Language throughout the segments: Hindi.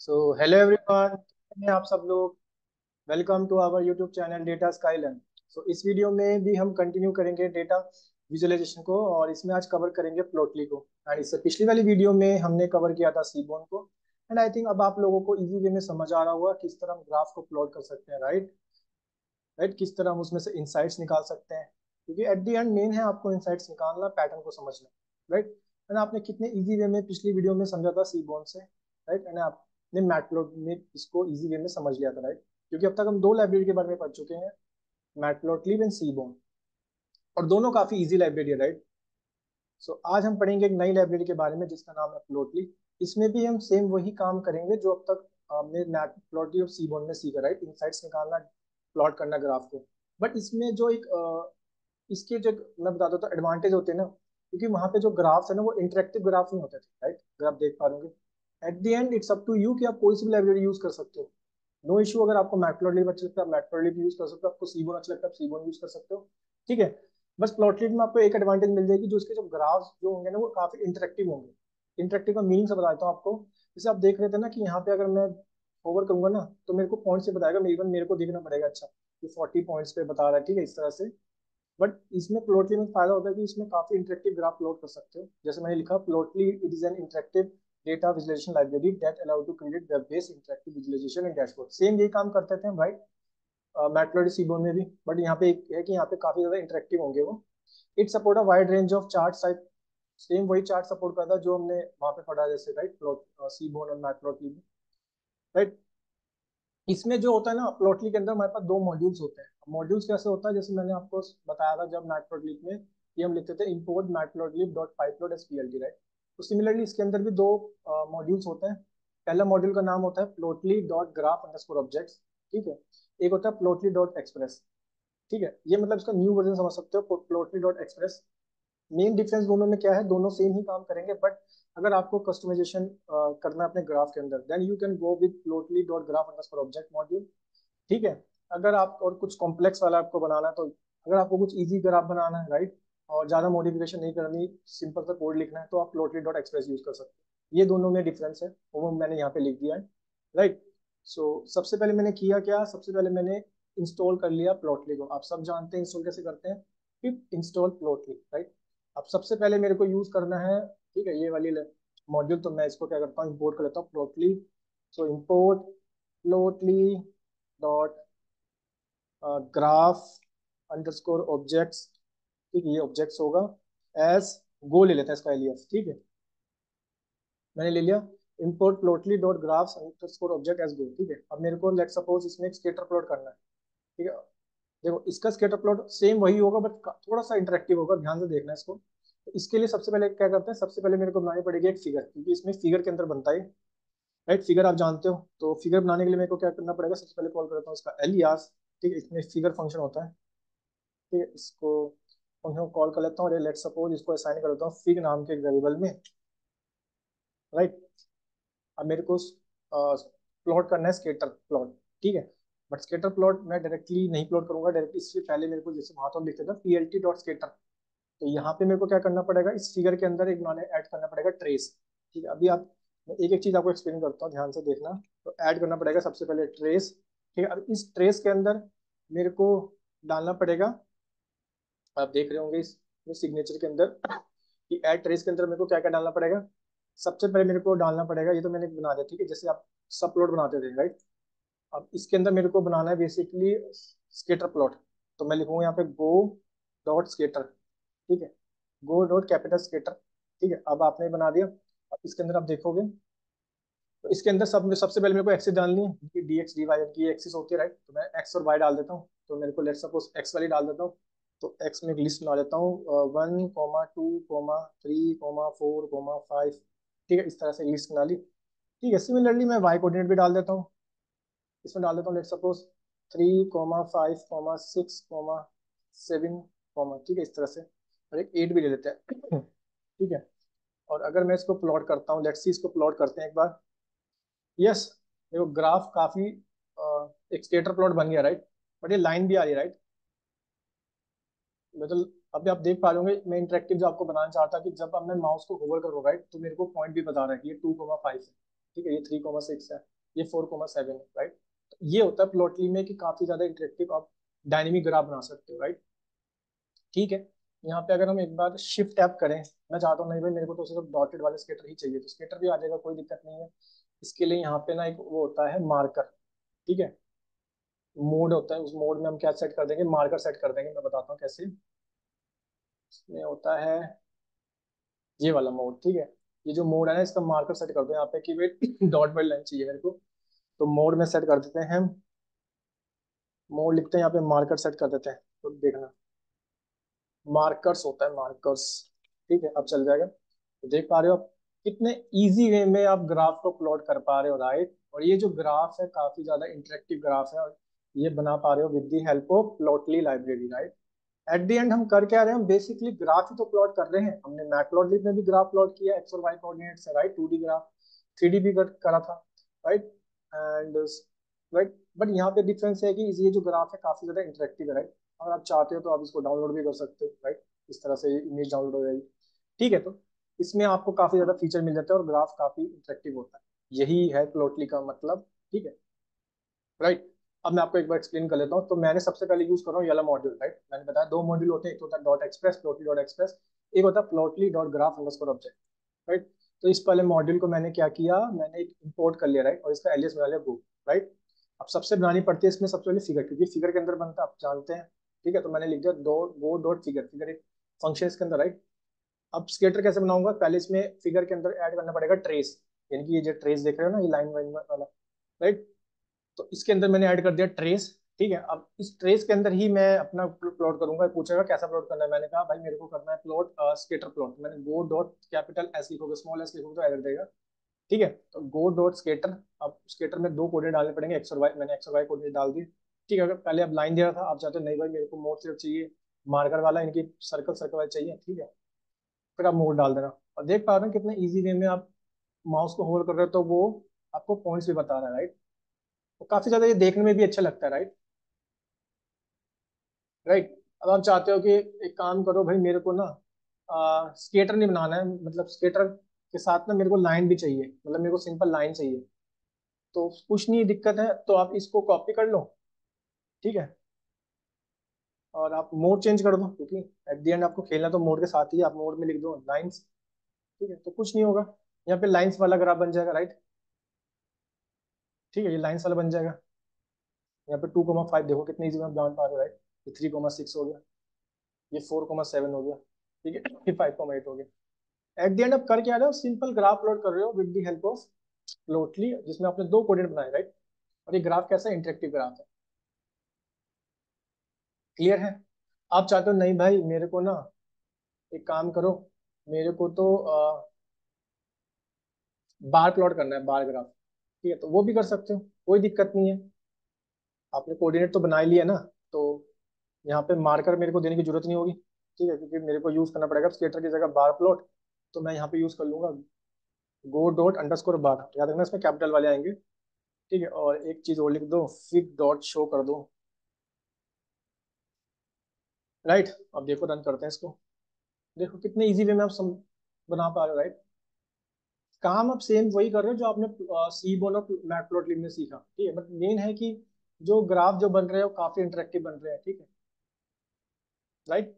हेलो एवरीवन, आप सब लोग welcome to our YouTube channel data Skylearn. इस वीडियो में भी हम कंटिन्यू करेंगे डेटा विजुअलाइजेशन को, और इसमें आज कवर करेंगे प्लॉटली को। एंड इससे पिछली वाली वीडियो में हमने कवर किया था सीबोन को। एंड आई थिंक अब आप लोगों को इजी वे में समझ आ रहा होगा किस तरह हम ग्राफ को प्लॉट कर सकते हैं, राइट। राइट, किस तरह हम उसमें से इंसाइट्स निकाल सकते हैं, क्योंकि एट द एंड मेन है आपको इंसाइट्स निकालना, पैटर्न को समझना। राइट। एंड आपने कितने इजी वे में पिछली वीडियो में समझा था सीबोन से, राइट। एंड आपने मैटप्लॉट में इसको इजी वे में समझ लिया था, राइट। क्योंकि अब तक हम दो लाइब्रेरी के बारे में पढ़ चुके हैं, मैटप्लॉटलिब एंड सीबोन, और दोनों काफी इजी लाइब्रेरी है, राइट। आज हम पढ़ेंगे एक नई लाइब्रेरी के बारे में जिसका नाम है प्लॉटली। इसमें भी हम सेम वही काम करेंगे जो अब तक हमने मैटप्लॉटली और सीबोन में सीखा, राइट। इनसाइट्स निकालना, प्लॉट करना ग्राफ को। बट इसमें जो एक इसके जो मैं बता देता हूँ एडवांटेज होते हैं ना, क्योंकि वहाँ पे जो ग्राफ्स है ना वो इंटरेक्टिव ग्राफ नहीं होते थे, राइट। अगर आप देख पा रहे होंगे, at the end it's up to you कि आप कोई सी भी लाइब्रेरी यूज कर सकते हो। नो इशू, अगर आपको मैटप्लॉटलिब अच्छा लगता है आप मैटप्लॉटलिब यूज कर सकते हो, आपको सीबोन अच्छा लगता है आप सीबोन यूज कर सकते हो, ठीक है। बस प्लॉटलिब में आपको एक एडवांटेज मिल जाएगी, जो उसके जो ग्राफ्स जो होंगे ना वो काफी इंटरेक्टिव होंगे। इंटरेक्टिव का मीनिंग से बताता हूँ आपको। जैसे आप देख रहे थे ना कि यहाँ पे अगर मैं ओवर करूंगा ना तो मेरे को पॉइंट से बताएगा, इवन मेरे को देखना पड़ेगा, अच्छा ये 40 पॉइंट्स पे बता रहा है, ठीक है, इस तरह से। बट इसमें प्लॉटली में फायदा होता है कि इसमें काफी इंटरेक्टिव ग्राफ प्लॉट कर सकते हो। जैसे मैंने लिखा, Plotly it is an interactive data visualization library that allow to create web based interactive visualization and dashboard. Same यही काम करते थे हम, राइट, मैटप्लॉटलिब सीबोन में भी। बट यहाँ पे एक है कि यहाँ पे काफी ज्यादा इंटरेक्टिव होंगे वो। It support a wide range of chart size. Same वही चार्ट सपोर्ट करता है जो हमने वहाँ पे पढ़ा, जैसे राइट प्लॉट सीबोन और मैटप्लॉटलिब, राइट। इसमें जो होता है ना प्लॉटली के अंदर हमारे पास दो मॉड्यूल्स होते हैं। मॉड्यूल्स कैसे होता है, जैसे मैंने आपको बताया था जब मैटप्लॉटलिब में कि हम लिखते थे import matplotlib dot pyplot as plt, right. तो सिमिलरली इसके अंदर भी दो मॉड्यूल्स होते हैं। पहला मॉड्यूल का नाम होता है Plotly dot graph underscore objects, ठीक है। एक होता है प्लॉटली डॉट एक्सप्रेस, ठीक है। ये मतलब इसका न्यू वर्जन समझ सकते हो, Plotly dot express. Main difference दोनों में क्या है, दोनों सेम ही काम करेंगे, बट अगर आपको कस्टमाइजेशन करना है अपने ग्राफ के अंदर, then you can go with Plotly dot graph underscore object module, ठीक है। अगर आप और कुछ कॉम्प्लेक्स वाला आपको बनाना है, तो अगर आपको कुछ इजी ग्राफ बनाना है, राइट, और ज़्यादा मॉडिफिकेशन नहीं करनी, सिंपल सा कोड लिखना है, तो आप प्लॉटली डॉट एक्सप्रेस यूज कर सकते हैं। ये दोनों में डिफरेंस है, वो मैंने यहाँ पे लिख दिया है, राइट। सबसे पहले मैंने किया क्या, सबसे पहले मैंने इंस्टॉल कर लिया प्लॉटली को। आप सब जानते हैं इंस्टॉल कैसे करते हैं, पिप इंस्टॉल प्लॉटली, राइट। अब सबसे पहले मेरे को यूज करना है, ठीक है, ये वाली मॉड्यूल। तो मैं इसको क्या करता हूँ, इंपोर्ट कर लेता हूँ Plotly. Import plotly dot graph underscore objects, ठीक है, ये ऑब्जेक्ट्स होगा। एस गो ले लेते हैं इसका एलियास, ठीक है, मैंने ले लिया। Import plotly dot graphs underscore object as go, ठीक है। अब मेरे को लेट सपोज इसमें एक स्केटर प्लॉट करना है, ठीक है। देखो इसका स्केटर प्लॉट सेम वही होगा, बट थोड़ा सा इंटरेक्टिव होगा, ध्यान से देखना इसको। तो इसके लिए सबसे पहले क्या करते हैं, सबसे पहले मेरे को बनानी पड़ेगी एक फिगर, क्योंकि इसमें फिगर के अंदर बनता है, राइट। फिगर आप जानते हो, तो फिगर बनाने के लिए मेरे को क्या करना पड़ेगा, सबसे पहले कॉल करता हूँ इसका एलियास, ठीक है। इसमें फिगर फंक्शन होता है, ठीक है। इसको फंक्शन को कॉल कर लेता हूँ, और लेट सपोज इसको असाइन कर लेता हूँ फिग नाम के एक वेरिएबल में, राइट। अब मेरे को प्लॉट करना है स्केटर प्लॉट, ठीक है। बट स्केटर प्लॉट मैं डायरेक्टली नहीं प्लॉट करूंगा, डायरेक्टली इससे पहले मेरे को जैसे वहां तो हम लिखते थे पीएलटी डॉट स्केटर। तो यहाँ पे मेरे को क्या करना पड़ेगा, इस फिगर के अंदर एक बनाने ऐड करना पड़ेगा ट्रेस, ठीक है। अभी आप, मैं एक एक चीज आपको एक्सप्लेन करता हूँ, ध्यान से देखना। तो ऐड करना पड़ेगा सबसे पहले ट्रेस, ठीक है। अब इस ट्रेस के अंदर मेरे को डालना पड़ेगा, आप देख रहे होंगे इस सिग्नेचर के अंदर कि ऐड ट्रेस के अंदर मेरे को क्या क्या डालना पड़ेगा। सबसे पहले मेरे को डालना पड़ेगा, ये तो मैंने बना दिया, ठीक है, जैसे आप सब प्लॉट बनाते थे, राइट। अब इसके अंदर मेरे को बनाना है बेसिकली स्केटर प्लॉट। तो मैं लिखूंगा यहाँ पे गो डॉट स्केटर, ठीक है, गो डॉट कैपिटल स्केटर, ठीक है। अब आपने बना दिया। अब इसके अंदर आप देखोगे, तो इसके अंदर सबसे पहले मेरे को एक्सिस डालनी है कि डी एक्स डी वाई की एक्सिस होती है, राइट। तो मैं एक्स और वाई डाल देता हूँ, तो मेरे को लेट सपोज एक्स वाली डाल देता हूँ। तो एक्स में एक लिस्ट बना लेता हूँ, 1, 2, 3, 4, 5, ठीक है, इस तरह से लिस्ट बना ली, ठीक है। सिमिलरली मैं वाई कोऑर्डिनेट भी डाल देता हूँ, इसमें डाल देता हूँ लेट सपोज 3, 5, 6, 7, ठीक है, इस तरह से। और एक 8 भी ले लेते हैं ठीक है। और अगर मैं इसको प्लॉट करता हूँ, लेट्स सी इसको प्लॉट करते हैं एक बार। यस, देखो ग्राफ काफी एक स्केटर प्लॉट बन गया, राइट। बट ये लाइन भी आ रही है, राइट। मतलब अभी आप देख पा लोगे, मैं इंटरेक्टिव जो आपको बनाना चाहता कि जब अब मैं माउस को होवर करूँ, राइट, तो मेरे को पॉइंट भी बता रहा है कि ये 2,5 है, ठीक है, ये 3,6 है, ये 4,7 है, राइट। तो ये होता है प्लॉटली में कि काफी ज्यादा इंटरेक्टिव आप डायनेमिक ग्राफ बना सकते हो, राइट। ठीक है। यहाँ पे अगर हम एक बार शिफ्ट टैप करें, मैं चाहता हूँ नहीं भाई मेरे को तो सिर्फ डॉटेड वाले स्केटर ही चाहिए, तो स्केटर भी आ जाएगा, कोई दिक्कत नहीं है। इसके लिए यहाँ पे ना एक वो होता है मार्कर, ठीक है, मोड होता है, उस मोड में हम क्या सेट कर देंगे, मार्कर सेट कर देंगे। मैं बताता हूँ कैसे। इसमें होता है ये वाला मोड, ठीक है। ये जो मोड है ना, इसका मार्कर सेट कर दो यहाँ पे कि वेट डॉट वाली लाइन चाहिए मेरे को। तो मोड में सेट कर देते हैं हम, मोड लिखते हैं यहाँ पे, मार्कर सेट कर देते हैं। तो देखना मार्कर्स होता है, मार्कर्स। ठीक है, अब चल जाएगा। तो देख पा रहे हो आप कितने इजी वे में आप ग्राफ को प्लॉट कर पा रहे हो, राइट। और ये जो ग्राफ है काफी ज्यादा इंटरेक्टिव ग्राफ है, और ये बना पा रहे हो with the help of Plotly library, right. At the and हम कर क्या रहे हैं, हम बेसिकली ग्राफ ही तो प्लॉट कर रहे हैं। हमने मैटप्लॉटलिब में भी ग्राफ प्लॉट किया एक्स और वाई कोऑर्डिनेट से, राइट, 2D ग्राफ, 3D भी करा था, राइट। एंड राइट, बट यहाँ पे डिफरेंस है कि ये जो ग्राफ है काफी ज्यादा इंटरेक्टिव है, राइट। अगर आप चाहते हो तो आप इसको डाउनलोड भी कर सकते हो, राइट। इस तरह से इमेज डाउनलोड हो जाएगी। ठीक है, तो इसमें आपको काफी ज्यादा फीचर मिल जाते हैं और ग्राफ काफी इंटरेक्टिव होता है। यही है प्लॉटली का मतलब, ठीक है, राइट। अब मैं आपको एक बार एक्सप्लेन कर लेता हूँ। तो मैंने सबसे पहले यूज कर रहा हूँ ये वाला मॉड्यूल, राइट। मैंने बताया दो मॉड्यूल होते हैं, एक तो होता है dot express, Plotly dot express, एक होता है Plotly dot graph underscore object, right. तो इस पहले मॉड्यूल को मैंने क्या किया, मैंने एक इंपोर्ट कर लिया, राइट, और इसका एलियास बना लिया गो, राइट। अब सबसे बनानी पड़ती है इसमें सबसे पहले फिगर, क्योंकि फिगर के अंदर बनता है, आप जानते हैं। ठीक है, तो मैंने लिख दिया दो गो डॉट फिगर, फिगर एक फंक्शन इसके अंदर, राइट। अब स्केटर कैसे बनाऊंगा, पहले इसमें फिगर के अंदर ऐड करना पड़ेगा ट्रेस, यानी कि ये जो ट्रेस देख रहे हो ना, ये लाइन वाइन वाला, राइट। तो इसके अंदर मैंने ऐड कर दिया ट्रेस। ठीक है, अब इस ट्रेस के अंदर ही मैं अपना प्लॉट करूंगा। पूछेगा कैसा प्लॉट करना है, मैंने कहा भाई मेरे को करना है प्लॉट स्केटर प्लॉट। मैंने गो डॉट कैपिटल एस लिखोगे, स्मॉल एस लिखोगे तो एरर देगा। ठीक है, तो गो डॉट स्केटर। अब स्केटर में दो कोऑर्डिनेट डालने पड़ेंगे, एक्स और वाई। मैंने एक्स और वाई कोऑर्डिनेट डाल दी। ठीक है, अगर पहले अब लाइन दे रहा था, आप चाहते हो नहीं भाई मेरे को मोड सिर्फ चाहिए, मार्कर वाला, इनकी सर्कल सर्कल वाला चाहिए, ठीक है, फिर आप मोड डाल देना। और देख पा रहे हैं कितने ईजी वे में आप माउस को होल्ड कर रहे हो तो वो आपको पॉइंट्स भी बता रहा है, राइट। तो काफी ज्यादा ये देखने में भी अच्छा लगता है, राइट, राइट। अब आप चाहते हो कि एक काम करो भाई, मेरे को ना स्केटर नहीं बनाना है, मतलब स्केटर के साथ ना मेरे को लाइन भी चाहिए, मतलब मेरे को सिंपल लाइन चाहिए। तो कुछ नहीं दिक्कत है, तो आप इसको कॉपी कर लो, ठीक है, और आप मोड चेंज कर दो, क्योंकि एट द एंड आपको खेलना तो मोड के साथ ही है। आप मोड में लिख दो लाइंस, ठीक है, तो कुछ नहीं होगा। यहाँ पे लाइंस वाला ग्राफ बन जाएगा, राइट। ठीक है, ये लाइंस वाला बन जाएगा। यहाँ पे 2,5 देखो कितनी इजी में आप जान पा रहे हो, राइट। ये 3,6 हो गया, ये 4,7 हो गया, ठीक है, ये 5,8 हो गया। एट द एंड आप कर क्या रहे हो, सिंपल ग्राफ प्लॉट कर रहे हो with the help of Plotly, जिसमें आपने दो कोऑर्डिनेट बनाए, राइट। और ये ग्राफ कैसा इंटरेक्टिव ग्राफ है, क्लियर है। आप चाहते हो नहीं भाई मेरे को ना एक काम करो, मेरे को तो बार प्लॉट करना है, बार ग्राफ, ठीक है, तो वो भी कर सकते हो, कोई दिक्कत नहीं है। आपने कोऑर्डिनेट तो बना ही लिया ना, तो यहाँ पे मार्कर मेरे को देने की जरूरत नहीं होगी, ठीक है, क्योंकि मेरे को यूज करना पड़ेगा स्केटर की जगह बार प्लॉट। तो मैं यहाँ पे यूज कर लूंगा गो डॉट अंडरस्कोर बार, याद रखना इसमें कैपिटल वाले आएंगे। ठीक है, और एक चीज और लिख दो, फिग डॉट शो कर दो, राइट। अब देखो रन करते हैं इसको, देखो कितने इजी वे में आप बना पा रहे हो, राइट। काम आप सेम वही कर रहे हो जो आपने सी बोन और मैटप्लॉटलिब में सीखा, ठीक है, बट मेन है कि जो ग्राफ जो बन रहे हैं वो काफी इंटरेक्टिव बन रहे हैं, ठीक है, राइट।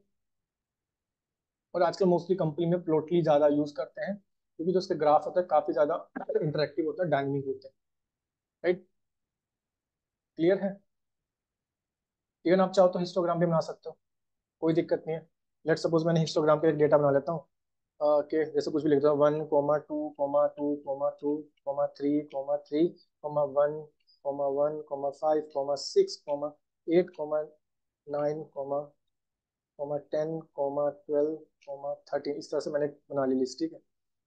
और आजकल मोस्टली कंपनी में प्लॉटली ज्यादा यूज करते हैं, क्योंकि जो उसके ग्राफ होता है काफी ज्यादा इंटरेक्टिव होता है, डायनेमिक होते हैं, राइट, क्लियर है। इवन आप चाहो तो हिस्टोग्राम भी बना सकते हो, कोई दिक्कत नहीं है। लेट सपोज मैंने हिस्टोग्राम पे एक डेटा बना लेता हूँ, कि जैसे कुछ भी लिखता हूँ, 1,2,2,3,3,4,5,6,8,9,10,12,13, इस तरह से मैंने बना ली लिस्ट, ठीक है।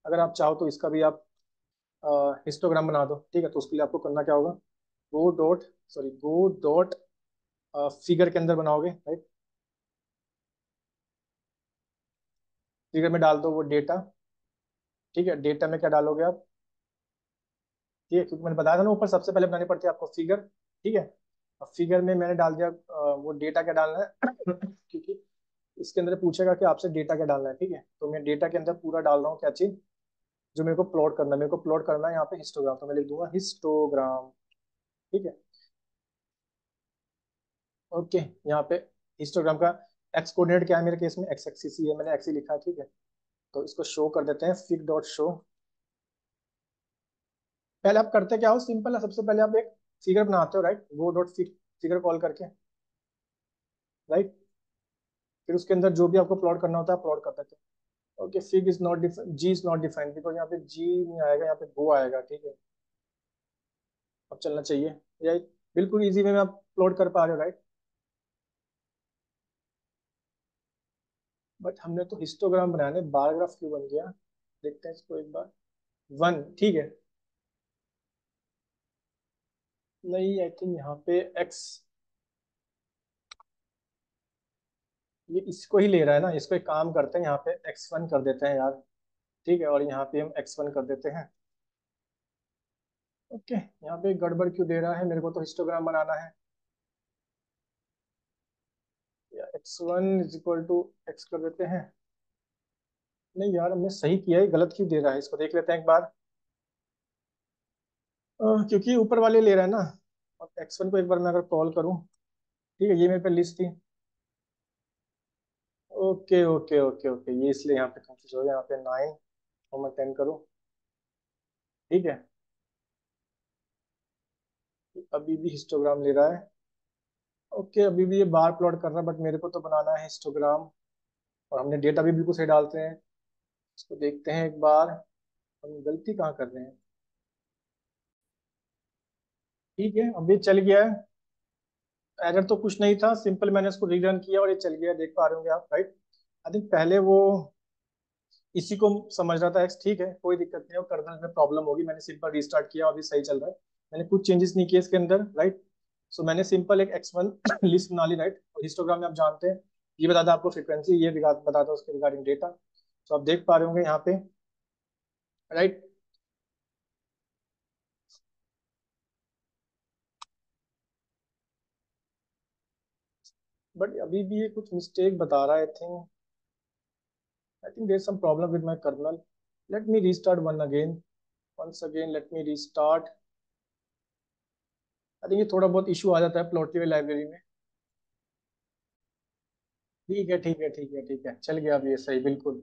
अगर आप चाहो तो इसका भी आप हिस्टोग्राम बना दो, ठीक है। तो उसके लिए आपको करना क्या होगा, गो डॉट फिगर के अंदर बनाओगे, राइट। फिगर में डाल दो वो डेटा, ठीक है। डेटा में क्या डालोगे आप, ठीक है, क्योंकि मैंने बताया था ना ऊपर सबसे पहले बनानी पड़ती है आपको फिगर, ठीक है। अब फिगर में मैंने डाल दिया वो डेटा क्या डालना है क्योंकि इसके अंदर पूछेगा कि आपसे डेटा क्या डालना है, ठीक है। तो मैं डेटा के अंदर पूरा डाल रहा हूँ क्या चीज, जो मेरे को प्लॉट करना है, मेरे को प्लॉट करना है यहाँ पे हिस्टोग्राम, तो मैं लिख दूंगा हिस्टोग्राम। ठीक है, ओके। यहाँ पे हिस्टोग्राम का एक्स कोऑर्डिनेट क्या है मेरे केस में, एक्स एक्सिस ही है, मैंने एक्स ही लिखा है। ठीक है, तो इसको शो कर देते हैं, फिग डॉट शो। पहले आप करते क्या हो, सिंपल है, सबसे पहले आप एक फिगर बनाते हो, राइट, वो डॉट फिग, फिगर कॉल करके, राइट। फिर उसके अंदर जो भी आपको प्लॉट करना होता है प्लॉट कर देते हो। Okay, fig is not defined, G is not defined, because यहाँ पे जी नहीं आएगा, यहाँ पे गो आएगा। ठीक है, अब चलना चाहिए, या बिल्कुल इजी वे में आप प्लॉट कर पा रहे हो, राइट। बट हमने तो हिस्टोग्राम बनाया है, बार ग्राफ क्यों बन गया, देखते हैं इसको एक बार। वन, ठीक है। नहीं, आई थिंक यहाँ पे एक्स, ये इसको ही ले रहा है ना, इसको एक काम करते हैं, यहाँ पे x1 कर देते हैं यार। ठीक है, और यहाँ पे हम x1 कर देते हैं। ओके, यहाँ पे गड़बड़ क्यों दे रहा है, मेरे को तो हिस्टोग्राम बनाना है। x1 is equal to x कर देते हैं। नहीं यार, हमने सही किया है, गलत क्यों दे रहा है, इसको देख लेते हैं एक बार। क्योंकि ऊपर वाले ले रहा है ना। और x1 को एक बार मैं अगर कॉल करूँ, ठीक है, ये मेरे पे लिस्ट थी। ओके ओके ओके ओके, ये इसलिए यहाँ पे कंफ्यूज हो गया, यहाँ पे 9 और मैं 10 करूँ। ठीक है, अभी भी हिस्टोग्राम ले रहा है। ओके, अभी भी ये बार प्लॉट कर रहा है, बट मेरे को तो बनाना है हिस्टोग्राम। और हमने डेटा भी बिल्कुल सही डालते हैं, इसको देखते हैं एक बार, हम गलती कहाँ कर रहे हैं। ठीक है, अभी चल गया है, एरर तो कुछ नहीं था, सिंपल मैंने इसको रीरन किया और ये चल गया, देख पा रहे होंगे आप, राइट। आई थिंक पहले वो इसी को समझ रहा था एक्स, ठीक है, कोई दिक्कत नहीं है, कर्नल में प्रॉब्लम होगी, मैंने सिंपल रिस्टार्ट किया, अभी सही चल रहा है। मैंने कुछ चेंजेस नहीं किए इसके अंदर, राइट। सो मैंने सिंपल एक x1 लिस्ट बना ली, राइट। और हिस्टोग्राम में आप जानते हैं, ये बताता है आपको फ्रीक्वेंसी, ये बताता है उसके रिगार्डिंग डेटा। तो आप देख पा रहे होंगे यहाँ पे, राइट। बट अभी भी ये कुछ मिस्टेक बता रहा है, I think there some problem with my kernel. Let me restart one again, once again let me restart। I think ये थोड़ा बहुत इशू आ जाता है प्लॉटली लाइब्रेरी में। ठीक है ठीक है ठीक है ठीक है, चल गया अब ये सही, बिल्कुल।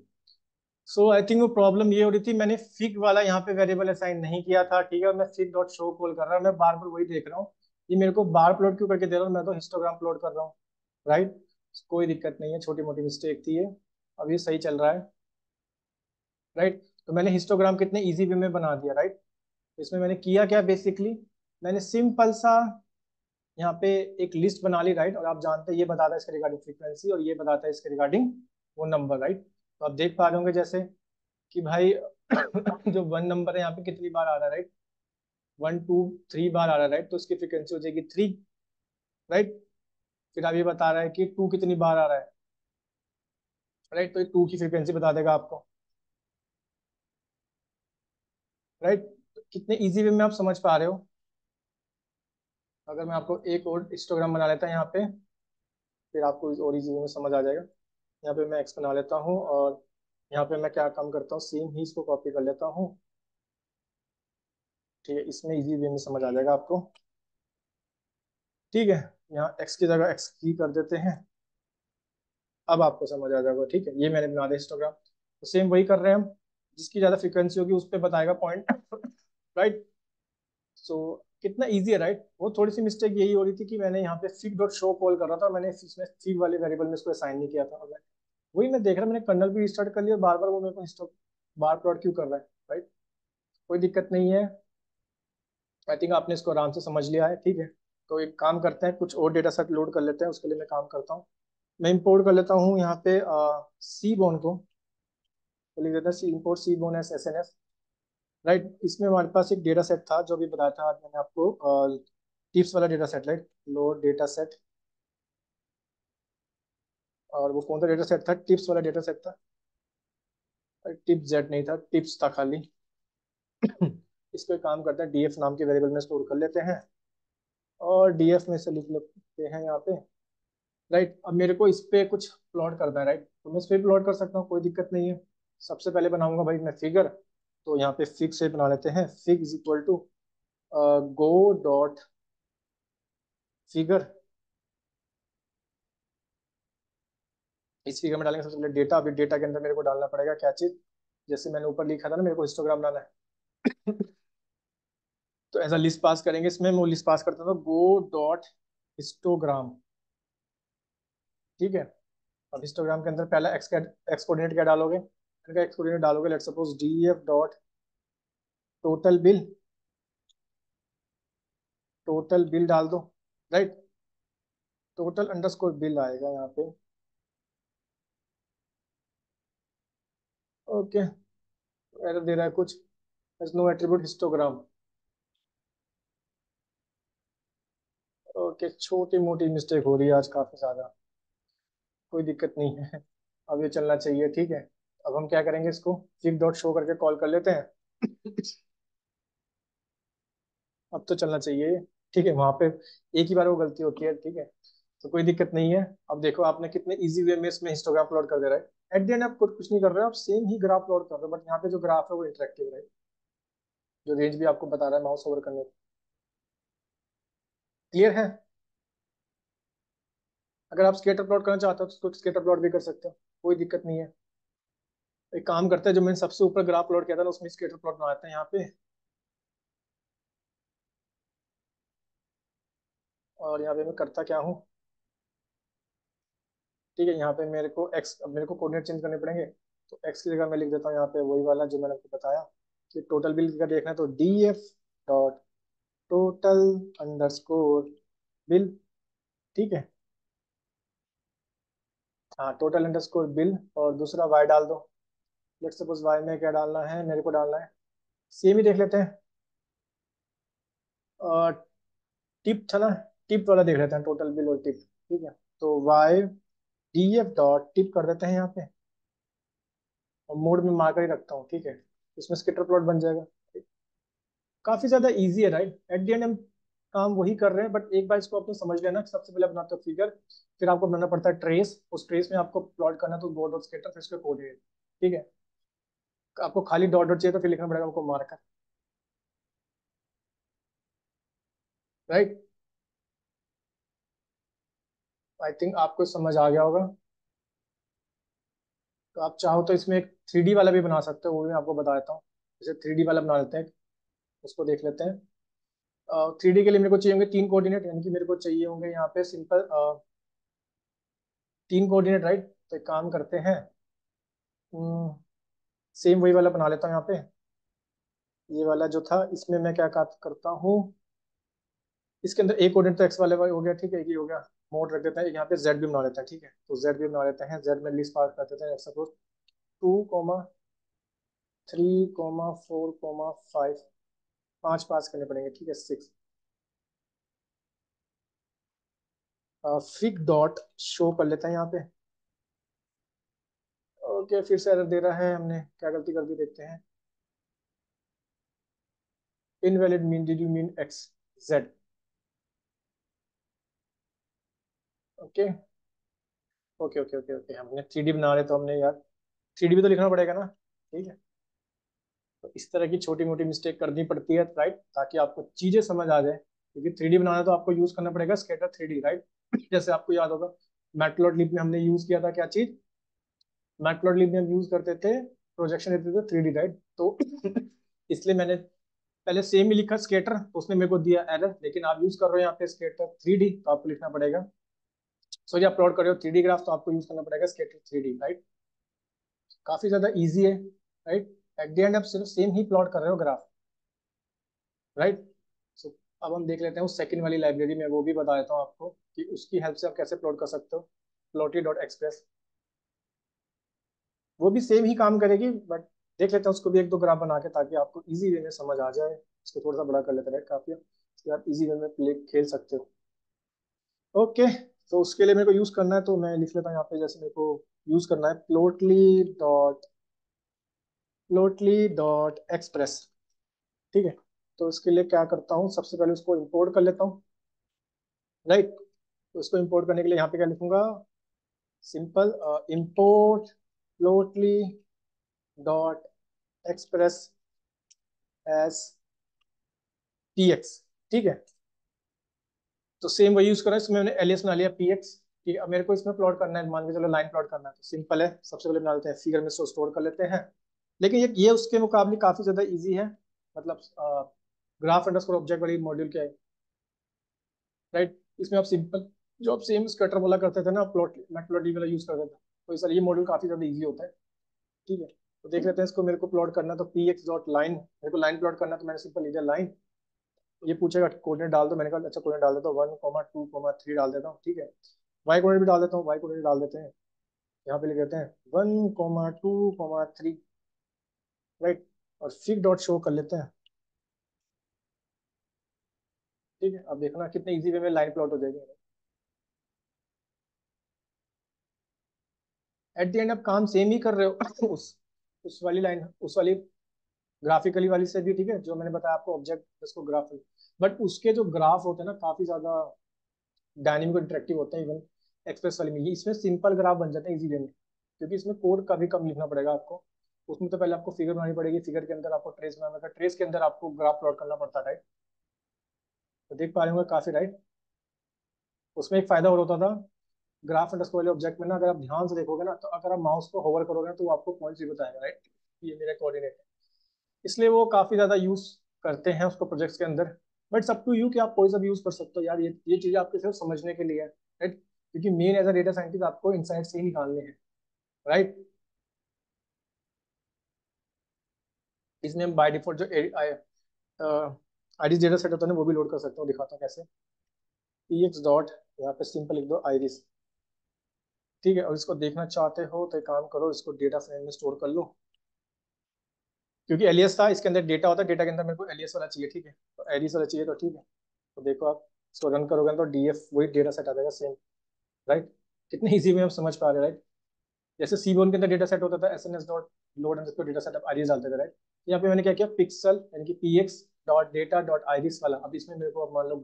सो आई थिंक वो प्रॉब्लम ये हो रही थी, मैंने फिग वाला यहाँ पे वेरिएबल असाइन नहीं किया था। ठीक है, मैं फिग डॉट शो कॉल कर रहा हूँ, मैं बार बार वही देख रहा हूँ, ये मेरे को बार प्लॉट क्यों करके दे रहा हूँ, मैं तो हिस्टोग्राम प्लॉट कर रहा हूँ, राइट। कोई दिक्कत नहीं है, छोटी मोटी मिस्टेक थी ये, अब ये सही चल रहा है, राइट। तो मैंने हिस्टोग्राम कितने इजी वे में बना दिया, राइट। इसमें मैंने किया क्या बेसिकली, मैंने सिंपल सा यहाँ पे एक लिस्ट बना ली, राइट। और आप जानते हैं ये बताता है इसके रिगार्डिंग फ्रीक्वेंसी, और ये बताता है इसके रिगार्डिंग वो नंबर, राइट। तो आप देख पा रहे होंगे जैसे कि भाई जो वन नंबर है यहाँ पे कितनी बार आ रहा है, राइट, 1 2 3 बार आ रहा है, राइट। तो इसकी फ्रीक्वेंसी हो जाएगी 3, राइट। फिर आप ये बता रहा है कि 2 कितनी बार आ रहा है, राइट, तो 2 की फ्रीक्वेंसी बता देगा आपको, राइट। कितने इजी वे में आप समझ पा रहे हो। अगर मैं आपको एक और हिस्टोग्राम बना लेता हूँ यहाँ पे, फिर आपको और इजी वे में समझ आ जाएगा। यहाँ पे मैं एक्स बना लेता हूँ, और यहाँ पे मैं क्या काम करता हूँ, सेम ही इसको कॉपी कर लेता हूँ। ठीक है, इसमें इजी वे में समझ आ जाएगा आपको। ठीक है, यहाँ एक्स की जगह एक्स की कर देते हैं, अब आपको समझ आ जाएगा। ठीक है, ये मैंने बना दिया हिस्टोग्राम, तो सेम वही कर रहे हैं हम, जिसकी ज्यादा फ्रीक्वेंसी होगी उस पर बताएगा पॉइंट, राइट। सो कितना इजी है, राइट। वो थोड़ी सी मिस्टेक यही हो रही थी कि मैंने यहाँ पे फिग डॉट शो कॉल कर रहा था, मैंने इसमें फिग वाले वेरिएबल में इसको असाइन नहीं किया था, और वही मैं देख रहा, मैंने कर्नल भी रिस्टार्ट कर लिया, बार बार वो मेरे को स्टॉप बार प्लॉट क्यों कर रहा है, राइट। कोई दिक्कत नहीं है, आई थिंक आपने इसको आराम से समझ लिया है। ठीक है, तो एक काम करते हैं, कुछ और डेटा सेट लोड कर लेते हैं, उसके लिए मैं काम करता हूँ, मैं इंपोर्ट कर लेता हूँ यहाँ पे सी बोन को, तो लिख देता है see import seaborn as S N S, right. इसमें हमारे पास एक डेटा सेट था जो भी बताया था आज मैंने आपको, टिप्स वाला data set, right, load data set. और वो कौन सा डेटा सेट था, टिप्स वाला डेटा सेट था, टिप जेड नहीं था, टिप्स था खाली। इस पे काम करते हैं, डीएफ नाम के वेरिएबल में स्टोर कर लेते हैं, और डीएफ में से लिख लेते हैं यहाँ पे, राइट। अब मेरे को इस पे कुछ प्लॉट करना है, राइट, तो मैं इस पे प्लॉट कर सकता हूँ, कोई दिक्कत नहीं है। सबसे पहले बनाऊंगा भाई मैं फिगर, तो यहाँ पे फिग से बना लेते हैं, fig is equal to go dot figure. इस फिगर में डालेंगे सबसे पहले डेटा। अभी डेटा के अंदर मेरे को डालना पड़ेगा क्या चीज, जैसे मैंने ऊपर लिखा था ना, मेरे को हिस्टोग्राम डालना है। तो ऐसा लिस्ट पास करेंगे, इसमें मैं वो लिस्ट पास करता था, गो डॉट हिस्टोग्राम। ठीक है। अब हिस्टोग्राम के अंदर पहला एक्स कोऑर्डिनेट क्या डालोगे, एक्स कोऑर्डिनेट डालोगे, let's suppose DF dot total bill, total bill डाल दो। राइट, टोटल अंडरस्कोर बिल आएगा यहाँ पे। ओके, एरर दे रहा है कुछ, नो एट्रीब्यूट हिस्टोग्राम। ओके, छोटी मोटी मिस्टेक हो रही है आज काफी ज्यादा, कोई दिक्कत नहीं है। अब ये चलना चाहिए, ठीक है। अब हम क्या करेंगे, इसको फिग डॉट शो करके कॉल कर लेते हैं। अब तो चलना चाहिए, ठीक है। वहां पे एक ही बार वो गलती होती है, ठीक है, तो कोई दिक्कत नहीं है। अब देखो आपने कितने इजी वे में इसमें हिस्टोग्राम प्लॉट कर दे रहा है। एट द एंड आप कुछ नहीं कर रहे हो, आप सेम ही ग्राफ प्लॉट कर रहे हो, बट यहाँ पे जो ग्राफ है वो इंटरेक्टिव है, जो रेंज भी आपको बता रहा है माउस ओवर करने। क्लियर है। अगर आप स्केटर प्लॉट करना चाहते हो तो उसको स्केटर प्लॉट भी कर सकते हो, कोई दिक्कत नहीं है। एक काम करते हैं, जो मैंने सबसे ऊपर ग्राफ प्लॉट किया था ना, उसमें स्केटर प्लॉट बनाते हैं यहाँ पे। और यहाँ पे मैं करता क्या हूँ, ठीक है, यहाँ पे मेरे को एक्स, अब मेरे को कोऑर्डिनेट चेंज करने पड़ेंगे। तो एक्स की जगह मैं लिख देता हूँ यहाँ पे वही वाला जो मैंने आपको बताया, कि टोटल बिल का देखना है तो D F dot total underscore bill. ठीक है, हाँ, टोटल अंडरस्कोर बिल, और दूसरा वाई डाल दो। लेट्स सपोज वाई में क्या डालना है, मेरे को डालना है, सेम ही देख लेते हैं, टिप था ना, टिप वाला देख लेते हैं, टोटल बिल और टिप। ठीक है, तो Y D F dot tip कर देते हैं यहाँ पे, और मोड में मार्कर ही रखता हूँ, ठीक है, इसमें स्केटर प्लॉट बन जाएगा। काफी ज्यादा इजी है, राइट। एट द एंड हम काम वही कर रहे हैं, बट एक बार इसको आपने समझ लेना कि सबसे पहले बनाते हो फिगर, फिर आपको बनाना पड़ता है ट्रेस, उस ट्रेस में आपको प्लॉट करना है तो बोर्ड और स्केटर, फिर उसके कोऑर्डिनेट। ठीक है, आपको खाली डॉट डॉट चाहिए तो फिर लिखना पड़ेगा आपको मार्कर। राइट, आई थिंक आपको समझ आ गया होगा। तो आप चाहो तो इसमें एक थ्री डी वाला भी बना सकते हो, वो भी मैं आपको बता देता हूँ। जैसे थ्री डी वाला बना लेते हैं, उसको देख लेते हैं। थ्री डी के लिए मेरे को चाहिए होंगे तीन कोऑर्डिनेट, यानी कि मेरे को चाहिए होंगे यहाँ पे सिंपल तीन कोऑर्डिनेट, राइट। तो एक काम करते हैं, सेम वही वाला बना लेता हूँ यहाँ पे। ये वाला जो था, इसमें मैं क्या करता हूँ, इसके अंदर एक कोऑर्डिनेट तो एक्स वाले हो गया, ठीक है, ये हो गया। मोड रख देते हैं, यहाँ पे जेड भी बना लेते हैं, ठीक है, तो जेड भी बना लेते हैं। जेड में लिस्ट पास कर देते हैं, सपोज 2,3,4,5, पांच पास करने पड़ेंगे, ठीक है, 6। फिग डॉट शो कर लेते हैं यहाँ पे। ओके, फिर से एरर दे रहा है, हमने क्या गलती कर दी देखते हैं। Invalid mean, did you mean x Z. Okay okay okay okay okay, हमने थ्री डी बना रहे तो हमने यार थ्री डी भी तो लिखना पड़ेगा ना। ठीक है, तो इस तरह की छोटी मोटी मिस्टेक करनी पड़ती है, राइट, ताकि आपको चीजें समझ आ जाए, क्योंकि थ्री डी बनाना है तो आपको यूज करना पड़ेगा स्केटर थ्री डी, राइट। जैसे आपको याद होगा, मैटप्लॉटलिब में हमने यूज किया था क्या चीज, मैटप्लॉटलिब में हम यूज करते थे, प्रोजेक्शन देते थे थ्री डी, राइट। तो इसलिए मैंने पहले सेम ही लिखा स्केटर, तो उसने मेरे को दिया एरर, लेकिन आप यूज कर रहे हो यहाँ पे स्केटर थ्री डी, तो आपको लिखना पड़ेगा, सॉरी, अपलोड कर रहे हो थ्री डी ग्राफ, तो आपको यूज करना पड़ेगा स्केटर थ्री डी, राइट। काफी ज्यादा इजी है, राइट। एट द एंड आप सिर्फ सेम ही प्लॉट कर रहे हो ग्राफ, राइट। सो अब हम देख लेते हैं उस सेकंड वाली लाइब्रेरी में, वो भी बता देता हूँ आपको कि उसकी हेल्प से आप कैसे प्लॉट कर सकते हो, प्लॉटी डॉट एक्सप्रेस। वो भी सेम ही काम करेगी, बट देख लेते हैं उसको भी एक दो ग्राफ बना के, ताकि आपको इजी वे में समझ आ जाए। इसको थोड़ा सा बड़ा कर लेते हैं, काफी इसके आप इजी वे में प्ले खेल सकते हो। ओके, तो उसके लिए मेरे को यूज करना है, तो मैं लिख लेता हूँ यहाँ पे, जैसे मेरे को यूज करना है प्लॉटली डॉट एक्सप्रेस। ठीक है, तो इसके लिए क्या करता हूँ, सबसे पहले उसको इंपोर्ट कर लेता हूँ, राइट। तो इसको इंपोर्ट करने के लिए यहाँ पे क्या लिखूंगा, simple import plotly dot express. S P x. ठीक है, तो सेम वही यूज करा, इसमें मैंने एलियास बना लिया पी एक्स। ठीक है, अब मेरे को इसमें प्लॉट करना है, मान के चलो लाइन प्लॉट करना है, तो सिंपल है, सबसे पहले बना लेते हैं फिगर में, स्टोर कर लेते हैं। लेकिन ये उसके मुकाबले काफी ज्यादा इजी है, मतलब ग्राफ अंडरस्कोर ऑब्जेक्ट वाली मॉड्यूल क्या है, राइट। इसमें आप सिंपल जो आप सेम स्कैटर वाला करते थे ना, प्लॉट मैटप्लॉटलिब वाला यूज करते थे, तो सर ये मॉड्यूल काफी ज्यादा इजी होता है। ठीक है, तो देख लेते हैं इसको, मेरे को प्लॉट करना, तो पी एक्स डॉट लाइन, मेरे को लाइन प्लॉट करना, तो मैंने सिंपल लिख दिया लाइन। ये पूछेगा कोऑर्डिनेट डाल दो, मैंने कहा अच्छा कोऑर्डिनेट डाल देता हूँ, 1,2,3 डाल देता हूँ। ठीक है, वाई कोऑर्डिनेट भी डाल देता हूँ, वाई कोऑर्डिनेट डाल देते हैं, यहाँ पे लिख देते हैं 1,2,3, राइट। और फिग डॉट शो कर लेते हैं। ठीक है, अब देखना कितने इजी वे में लाइन प्लॉट हो जाएगी। एट द एंड आप काम सेम ही कर रहे हो उस वाली लाइन, उस वाली ग्राफिकली वाली से भी, ठीक है, जो मैंने बताया आपको ऑब्जेक्ट उसको ग्राफ, बट उसके जो ग्राफ होते हैं ना काफी ज्यादा डायनेमिक इंटरेक्टिव होते हैं। इवन एक्सप्रेस वाले में इसमें सिंपल ग्राफ बन जाते हैं इजी वे में, क्योंकि इसमें कोड काफी कम लिखना पड़ेगा आपको। उसमें तो पहले आपको फिगर बनानी पड़ेगी, फिगर के अंदर आपको ट्रेस बनाना पड़ेगा, ट्रेस के अंदर आपको ग्राफ प्लॉट करना पड़ता है, राइट। तो देख पा रहे होंगे काफी, राइट। उसमें एक फायदा और होता था, ग्राफ अंडरस्कोर वाले ऑब्जेक्ट में ना, अगर आप ध्यान से देखोगे ना, तो अगर आप माउस को होवर करोगे ना, तो वो आपको पॉइंट्स भी बताएगा, राइट। ये मेरा कोऑर्डिनेट है, इसलिए वो काफी ज्यादा यूज करते हैं उसको प्रोजेक्ट्स के अंदर। बट सब टू यू कि आप कोई सा भी यूज कर सकते हो यार, ये चीजें आपके सिर्फ समझने के लिए है, राइट। क्योंकि main as a data scientist आपको इनसाइट से ही निकालने हैं, राइट। इसमें बाय डिफॉल्ट जो आइरिस डेटा सेट होता है ना, वो भी लोड कर सकते हो, दिखाता हूँ कैसे। पी एक्स डॉट, यहाँ पे सिंपल लिख दो आइरिस। ठीक है, और इसको देखना चाहते हो तो एक काम करो, इसको डेटा फ्रेम में स्टोर कर लो, क्योंकि एलियस था, इसके अंदर डेटा होता है, डेटा के अंदर मेरे को एलियस वाला चाहिए। ठीक है, तो एलियस वाला चाहिए, तो ठीक है, तो देखो आप इसको रन करोगे तो डीएफ वही डेटा सेट आ जाएगा सेम, राइट। कितने इजी में हम समझ पा रहे हैं, राइट। जैसे सीबोन के अंदर डेटा सेट होता था S N S dot load underscore data set, आप आइरिस डालते थे, राइट। यहाँ पे मैंने क्या किया, पिक्सल यानी कि P x dot data dot iris वाला, अब इसमें मेरे को अब मान लो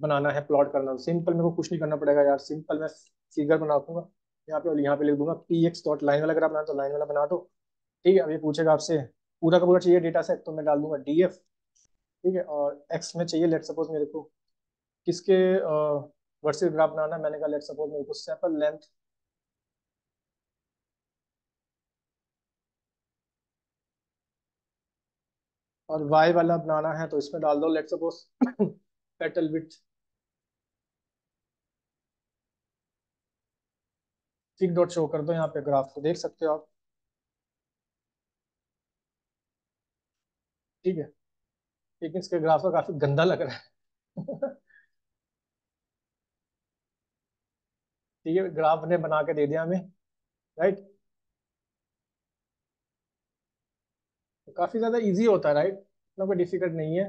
बनाना है, प्लॉट करना, सिंपल मेरे को कुछ नहीं करना पड़ेगा यार, सिंपल मैं फिगर बना दूंगा यहाँ पे, और यहाँ पे लिख दूंगा पी एक्स डॉट लाइन वाला, अगर आप बनाना तो लाइन वाला बना दो। ठीक है, अब ये पूछेगा आपसे पूरा का पूरा चाहिए डेटा सेट, तो मैं डाल दूंगा डीएफ। ठीक है, और एक्स में चाहिए लेट सपोज मेरे को किसके वर्सेस ग्राफ बनाना है, मैंने कहा लेट सपोज मेरे को सेपल लेंथ, और वाई वाला बनाना है, तो इसमें डाल दो let suppose petal width. Fig dot show कर दो, यहाँ पे ग्राफ को देख सकते हो आप। ठीक है, लेकिन इसके ग्राफ का काफी गंदा लग रहा है ठीक है, ग्राफ ने बना के दे दिया हमें, राइट। तो काफी ज्यादा इजी होता है, राइट, इतना कोई डिफिकल्ट नहीं है।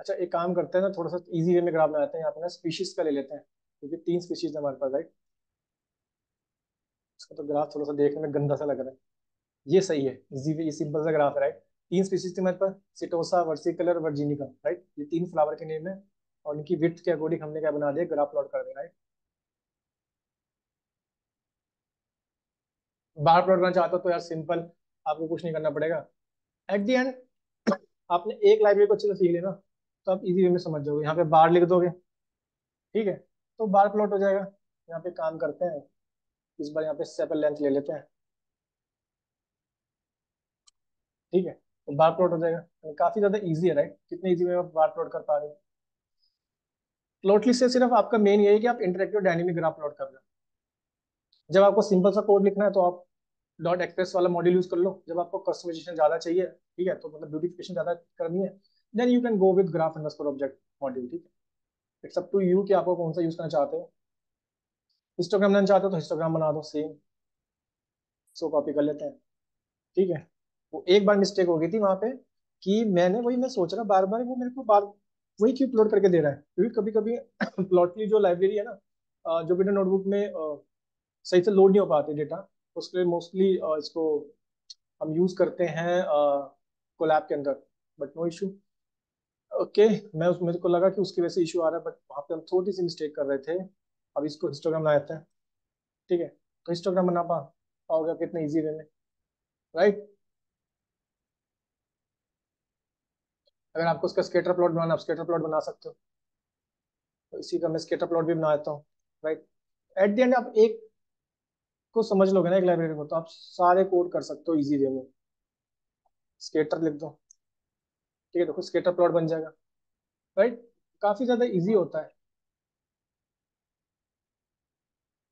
अच्छा एक काम करते हैं ना, थोड़ा सा इजी वे में ग्राफ बनाते हैं, यहाँ पे ना स्पीशीज का ले लेते हैं, क्योंकि 3 स्पीशीज है हमारे पास, राइट। इसका तो ग्राफ थोड़ा सा देखने में गंदा सा लग रहा है, ये सही है, इजी वे, ये सिंपल सा ग्राफ है, राइट। 3 स्पीशीज थी हमारे पास, सिटोसा, वर्सिकलर, वर्जीनिका, राइट, ये 3 फ्लावर के नेम है, और इनकी विड्थ के अकॉर्डिंग हमने क्या बना दिया, ग्राफ प्लॉट कर दिया, राइट। बार प्लॉट करना चाहते हो तो यार सिंपल, आपको कुछ नहीं करना पड़ेगा, एट द एंड आपने एक लाइब्रेरी को अच्छे से सीख लेना, तो आप इजी वे में समझ जाओगे, यहाँ पे बार लिख दोगे, ठीक है, तो बार प्लॉट हो जाएगा। यहाँ पे काम करते हैं, इस बार यहाँ पे सेपल लेंथ ले लेते हैं। ठीक है, तो बार प्लॉट हो जाएगा, तो काफी ज्यादा इजी है, राइट, कितने इजी में आप बार प्लॉट कर पा रहे हो। प्लॉटली से सिर्फ आपका मेन ये है कि आप इंटरेक्टिव डायनेमिक ग्राफ प्लॉट कर रहे हो। जब आपको सिंपल सा कोड लिखना है तो आप डॉट एक्सप्रेस वाला मॉड्यूल यूज कर लो, जब आपको कस्टमाइजेशन ज्यादा चाहिए, ठीक है, तो मतलब ब्यूटिफिकेशन ज्यादा करनी है, then you can go with graph underscore object module. ठीक है, इट्स अप टू यू कि आपको कौन सा यूज करना चाहते हो। हिस्टोग्राम बनाना चाहते हो तो हिस्टोग्राम बना दो सेम, सो कॉपी कर लेते हैं। ठीक है, वो एक बार मिस्टेक हो गई थी वहां पे, कि मैंने वही मैं सोच रहा बार बार, वो मेरे को बार वही क्यों अपलोड करके दे रहा है, क्योंकि कभी कभी प्लॉटली जो लाइब्रेरी है ना, जुपिटर नोटबुक में सही से लोड नहीं हो पाते डेटा, उसके लिए मोस्टली इसको हम यूज करते हैं कोलैब के अंदर, बट नो इशू। ओके, मैं उस मेरे को लगा कि उसकी वजह से इशू आ रहा है, बट वहाँ पे हम थोड़ी सी मिस्टेक कर रहे थे। अब इसको हिस्टोग्राम बनाते हैं। ठीक है, तो हिस्टोग्राम बना पाओगे कितने इजी वे में, राइट। अगर आपको उसका स्केटर प्लॉट बनाना, आप स्केटर प्लॉट बना सकते हो। तो इसी का मैं स्केटर प्लॉट भी बना देता हूँ, राइट। एट द एंड आप एक को समझ लोगे ना, एक लाइब्रेरी को, तो आप सारे कोड कर सकते हो इजी वे में। स्केटर लिख दो, ठीक है, देखो स्केटर प्लॉट बन जाएगा, राइट। काफी ज्यादा इजी होता है।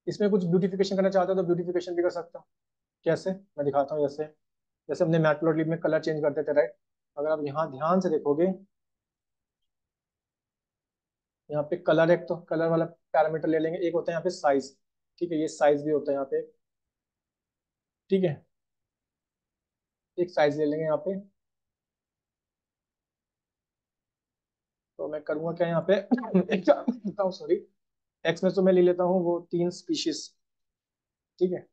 इसमें कुछ ब्यूटिफिकेशन करना चाहते हो तो ब्यूटिफिकेशन भी कर सकते हो। कैसे, मैं दिखाता हूँ। जैसे जैसे हमने मैटप्लॉटलिब में कलर चेंज करते थे, राइट। अगर आप यहाँ ध्यान से देखोगे, यहाँ पे कलर, एक तो कलर वाला पैरामीटर ले लेंगे, एक होता है यहाँ पे साइज, ठीक है, ये साइज भी होता है यहाँ पे, ठीक है। एक साइज ले लेंगे यहाँ पे। तो मैं करूँगा क्या यहाँ पे एक सॉरी, एक्स में तो मैं ले लेता हूँ वो 3 स्पीशीज, ठीक है,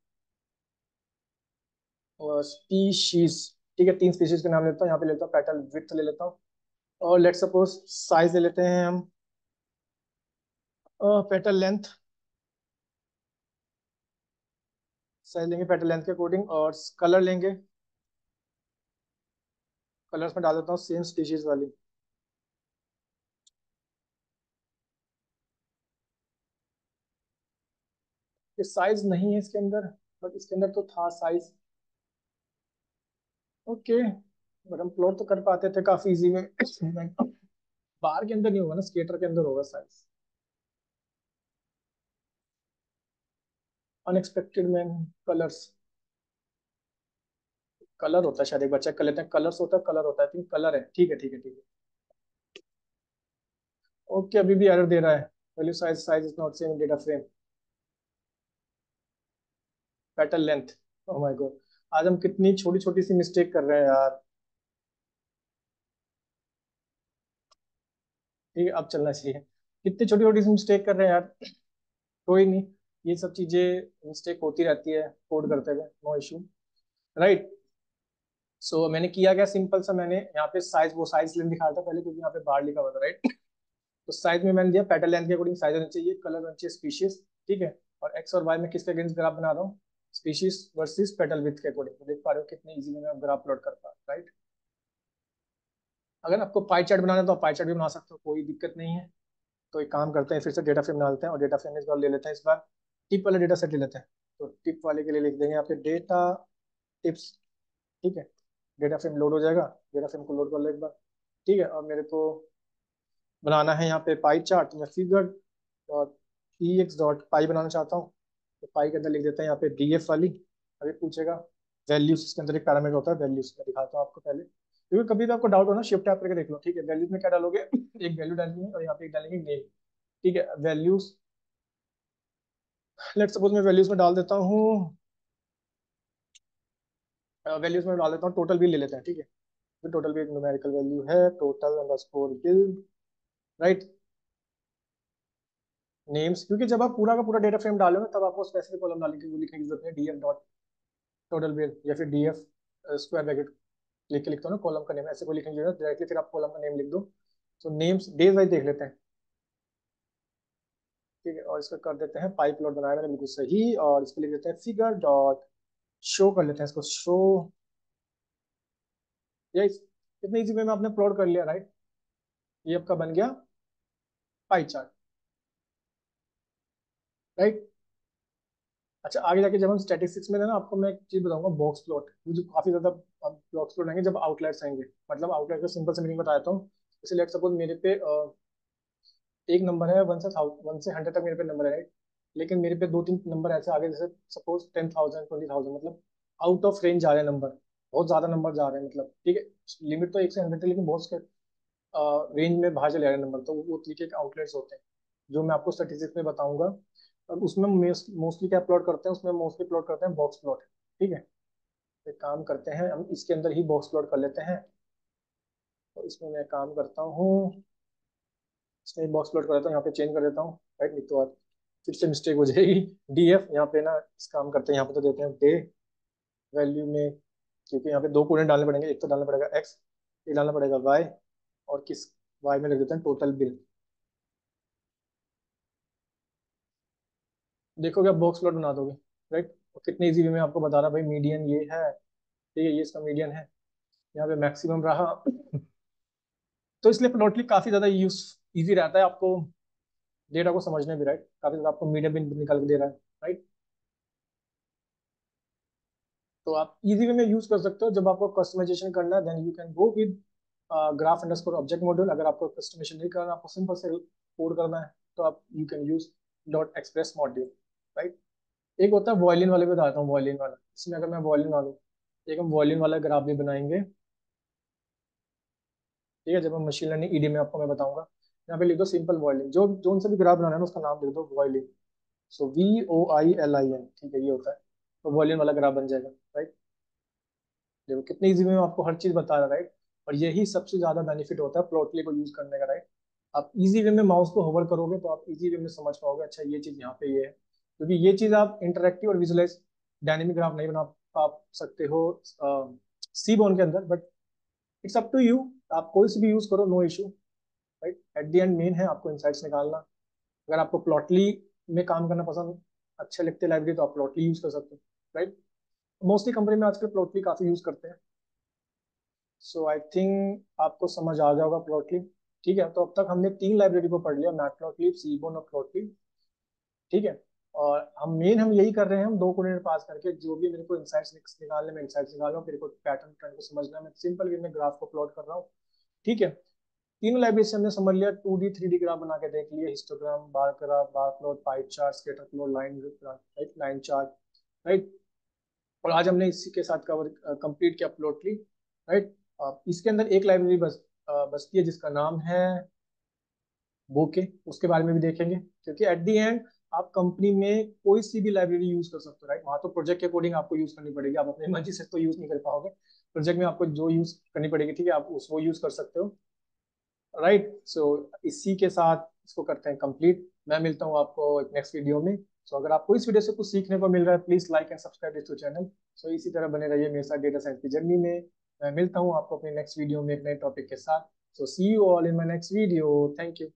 और स्पीशीज, ठीक है, 3 स्पीशीज के नाम लेता हूँ। यहाँ पे लेता हूँ पेटल विड्थ ले लेता हूँ, और लेट सपोज साइज ले लेते हैं हम, पेटल लेंथ, साइज लेंगे पेटल लेंथ के अकॉर्डिंग, और कलर लेंगे, कलर्स में डाल देता हूँ सेम स्पीशीज वाली। ये साइज नहीं है इसके अंदर, बट इसके अंदर तो था साइज, ओके। बट हम प्लॉट तो कर पाते थे काफी इजी में बार के अंदर नहीं होगा ना, स्केटर के अंदर होगा साइज। अनएक्सपेक्टेड में कलर्स, कलर होता है शायद, एक बार चेक कर लेते हैं। कलर्स होता है, कलर होता है, ठीक, कलर है, ठीक है, ठीक है, ठीक है। ओके, अभी भी एरर दे रहा है, value size, size is not same in data frame, petal length. Oh my God, आज हम कितनी छोटी छोटी सी मिस्टेक कर रहे हैं यार। ठीक है, अब चलना चाहिए। कितनी छोटी छोटी सी मिस्टेक कर रहे हैं यार। कोई नहीं, ये सब चीजें मिस्टेक होती रहती है कोड करते हुए, नो इशू, राइट। सो मैंने किया क्या, सिंपल सा, मैंने यहाँ पे साइज, वो साइज लेंथ दिखाया था पहले, क्योंकि यहाँ पे बार लिखा हुआ था, राइट। तो साइज में मैंने दिया पेटल लेंथ के अकॉर्डिंग साइज होना चाहिए, कलर होना चाहिए स्पीशीज, ठीक है। और एक्स और वाई में किसके अगेंस्ट ग्राफ बना रहा हूँ, स्पीशीज वर्सेस पेटल विड्थ के अकॉर्डिंग। तो देख पा रहे हो कितने इजी में मैं ग्राफ प्लॉट कर पा रहा हूँ, राइट। अगर आपको पाई चार्ट बनाना है तो आप पाई चार्ट भी बना सकते हो, कोई दिक्कत नहीं है। तो एक काम करते हैं, फिर से डेटा फ्रेम डालते हैं, और डेटा फ्रेम इस बार ले लेते हैं, इस बार टिप वाले डेटा सेट ले लेते हैं। तो टिप वाले के लिए लिख देंगे यहाँ पे डेटा टिप्स, ठीक है। डेटा फ्रेम लोड हो जाएगा, डेटा फ्रेम को लोड कर लो एक बार, ठीक है। और मेरे को बनाना है यहाँ पे पाई चार्ट, तो मैं figure dot E X dot pie बनाना चाहता हूँ। तो पाई के अंदर लिख देते हैं यहाँ पे डी एफ वाली। अभी पूछेगा वैल्यूज, इसके अंदर एक पैरामीटर होता है वैल्यूज, मैं दिखाता हूँ आपको पहले, क्योंकि कभी भी आपको डाउट हो ना, शिफ्ट टैप करके देख लो, ठीक है। वैल्यूज में क्या डालोगे एक वैल्यू डालेंगे, और यहाँ पे एक डालेंगे नेम, ठीक है। वैल्यूज, लेट सपोज मैं वैल्यूज में डाल देता हूँ, वैल्यूज में डाल देता हूँ टोटल बिल ले लेते हैं, ठीक है। तो टोटल बिल न्यूमेरिकल वैल्यू है total underscore bill, right. Names, क्योंकि जब आप पूरा का पूरा डेटा फ्रेम डालोगे तब आपको स्पेसिफिक कॉलम डालने की वो लिखने की जरूरत है, डीएफ डॉट टोटल बिल, या फिर डीएफ स्क्वायर ब्रैकेट लिख के लिखते हो ना कॉलम का नेम, ऐसे कोई लिखने की जरूरत, डायरेक्टली फिर आप कॉलम का नेम लिख दो। तो नेम्स डेज वाइज देख लेते हैं, ठीक है। और इसका कर देते हैं पाइप प्लॉट बनाया मैंने बिल्कुल सही, और इसको लिख देते हैं फिगर डॉट शो कर लेते हैं इसको शो, या इतने इजी वे में आपने प्लॉट कर लिया, राइट। ये आपका बन गया पाई चार्ट, राइट। अच्छा, आगे जाके जब हम स्टैटिस्टिक्स में थे ना, आपको मैं एक चीज बताऊंगा, बॉक्स प्लॉट, मुझे काफी ज्यादा बॉक्स प्लॉट आएंगे जब आउटलायर्स आएंगे। मतलब आउटलायर का सिंपल से मीनिंग बता देता हूँ। जैसे लेट सपोज मेरे पे एक नंबर है, 1 से 100 तक मेरे पे नंबर है, राइट। लेकिन मेरे पे 2-3 नंबर ऐसे आगे, जैसे सपोज 10,000 20,000, मतलब आउट ऑफ रेंज जा रहे हैं नंबर, बहुत ज्यादा नंबर जा रहे हैं, मतलब ठीक है। लिमिट तो 1 से 100 है, लेकिन बहुत रेंज में बाहर चले जा रहे हैं नंबर, तो वो तरीके के आउटलेट्स होते हैं, जो मैं आपको स्टेटिस्टिक्स में बताऊंगा। अब उसमें मोस्टली क्या प्लॉट करते हैं, उसमें मोस्टली प्लॉट करते हैं बॉक्स प्लॉट, ठीक है। एक काम करते हैं, हम इसके अंदर ही बॉक्स प्लॉट कर लेते हैं। तो इसमें मैं काम करता हूँ, इसमें बॉक्स प्लॉट कर देता हूँ, यहाँ पे चेंज कर देता हूँ, राइट। नहीं तो आज फिर से मिस्टेक हो जाएगी। डी एफ यहाँ पे ना, इस काम करते हैं, यहाँ पे तो देते हैं डे वैल्यू में, क्योंकि यहाँ पे दो कोडें डालने पड़ेंगे, एक तो डालना पड़ेगा एक्स, एक डालना पड़ेगा वाई, और किस वाई में लिख देते हैं टोटल बिल। देखोगे आप बॉक्स प्लॉट बना दोगे, राइट। और कितने इजी वे में आपको बता रहा भाई, मीडियन ये है, ठीक है, ये इसका मीडियन है, यहाँ पे मैक्सिमम रहा तो इसलिए प्लॉटली काफी ज्यादा यूज इजी रहता है आपको डेटा को समझने भी, राइट। काफी ज्यादा आपको मीडियम भी निकाल के दे रहा है, राइट। तो आप इजी वे में यूज कर सकते हो जब आपको कस्टमाइजेशन करना है, then you can go with graph underscore object module. अगर आपको कस्टमाइजेशन नहीं करना, आपको सिंपल से कोड करना है, तो आप you can use dot express module, right. एक होता है वॉल्यूम वाले, भी बताता हूँ वॉल्यूम वाला। इसमें अगर मैं वॉल्यूम वाला, एक हम वॉल्यूम वाला ग्राफ भी बनाएंगे, ठीक है। जब हम मशीन लर्निंग ईडी में आपको मैं बताऊंगा, यहाँ पे लिख दो सिंपल वॉल्यूम, जो जो सा भी ग्राफ बनाना है ना उसका नाम लिख दो वॉल्यूम। सो VOILIN, ठीक है, ये होता है। तो वॉल्यूम वाला ग्राफ बन जाएगा, राइट। देखो कितनी इजी में आपको हर चीज बता रहा है, राइट। और यही सबसे ज्यादा बेनिफिट होता है प्लॉटली को यूज करने का, राइट। आप इजी वे में माउस को होवर करोगे तो आप इजी वे में समझ पाओगे, अच्छा ये चीज यहाँ पे ये है। क्योंकि ये चीज आप इंटरेक्टिव और विजुअलाइज डायनेमिक ग्राफ नहीं बना पा सकते हो सी बोन के अंदर, but it's up to you. आप कोई से भी यूज करो, no issue, right. At the end main है आपको इंसाइट्स निकालना। अगर आपको प्लॉटली में काम करना पसंद, अच्छे लगते लाइब्रेरी, तो आप प्लॉटली यूज कर सकते हो, राइट। मोस्टली कंपनी में आजकल प्लॉटली काफी यूज करते हैं। सो आई थिंक आपको समझ आ जाएगा प्लॉटली। ठीक है, तो अब तक हमने तीन लाइब्रेरी को पढ़ लिया, मैटप्लॉटलिब, सीबोन और प्लॉटली, ठीक है। और हम यही कर रहे हैं, हम दो कोऑर्डिनेट पास करके जो भी मेरे को इंसाइट्स निकालने में इंसाइट्स निकाल रहा हूँ, मेरे को पैटर्न ट्रेंड को समझना है, मैं सिंपल वे में ग्राफ को प्लॉट कर रहा हूँ, ठीक है। तीनों लाइब्रेरी से हमने समझ लिया, 2D 3D ग्राफ बना के देख लिया, histogram, bar graph, bar plot, pie chart, scatter plot, line right, line chart, right. और आज हमने इसी के साथ कवर कंप्लीट किया प्लॉटली, राइट। इसके अंदर एक लाइब्रेरी बसती है जिसका नाम है बोके, उसके बारे में भी देखेंगे। क्योंकि एट दी एंड आप कंपनी में कोई सी भी लाइब्रेरी यूज कर सकते हो, राइट। वहाँ तो प्रोजेक्ट के अकॉर्डिंग आपको यूज करनी पड़ेगी, आप अपने मर्जी से तो यूज नहीं कर पाओगे। प्रोजेक्ट में आपको जो यूज करनी पड़ेगी, ठीक है, आप उस वो यूज कर सकते हो, राइट। सो इसी के साथ इसको करते हैं कंप्लीट। मैं मिलता हूँ आपको एक नेक्स्ट वीडियो में। सो अगर आपको इस वीडियो से कुछ सीखने को मिल रहा है, please like and subscribe this to channel. So इसी तरह बने रहिए मेरे साथ डेटा साइंस की जर्नी में। मैं मिलता हूँ आपको अपने नेक्स्ट वीडियो में एक नए टॉपिक के साथ। So see you all in my next video. Thank you.